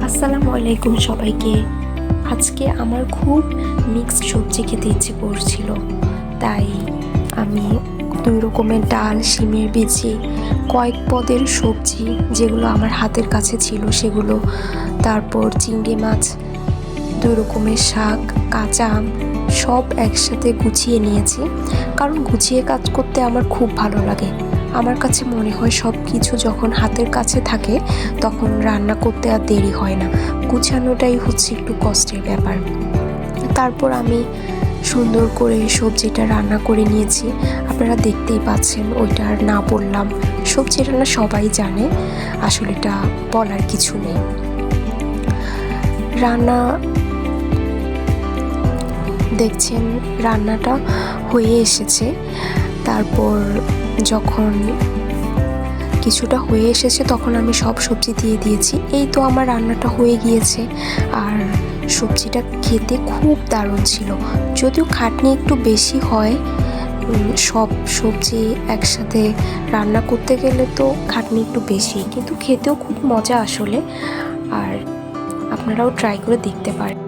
আসসালামু আলাইকুম সবাইকে। আজকে আমার খুব মিক্সড সবজি খেতে ইচ্ছে করছিল, তাই আমি 2 রকমের ডাল, শিমের বিচি, কয়েক পদের সবজি যেগুলো আমার হাতের কাছে ছিল সেগুলো, তারপর চিংড়ি মাছ, 2 রকমের শাক, কাঁচা আম সব একসাথে গুছিয়ে নিয়েছি। কারণ গুছিয়ে কাজ করতে আমার খুব ভালো লাগে। আমার কাছে মনে হয় সব কিছু যখন হাতের কাছে থাকে তখন রান্না করতে আর দেরি হয় না, গুছানোটাই হচ্ছে একটু কষ্টের ব্যাপার। তারপর আমি সুন্দর করে সবজিটা রান্না করে নিয়েছি। আপনারা দেখতেই পাচ্ছেন, ওইটা আর না বললাম, সবজি রান্না সবাই জানে, আসলে এটা বলার কিছু নেই। রান্না দেখছেন রান্নাটা হয়ে এসেছে। তারপর যখন কিছুটা হয়ে এসেছে তখন আমি সব সবজি দিয়ে দিয়েছি। এই তো আমার রান্নাটা হয়ে গিয়েছে, আর সবজিটা খেতে খুব দারুণ ছিল। যদিও খাটনি একটু বেশি হয়, সব সবজি একসাথে রান্না করতে গেলে তো খাটনি একটু বেশি, কিন্তু খেতেও খুব মজা আসলে। আর আপনারাও ট্রাই করে দেখতে পারেন।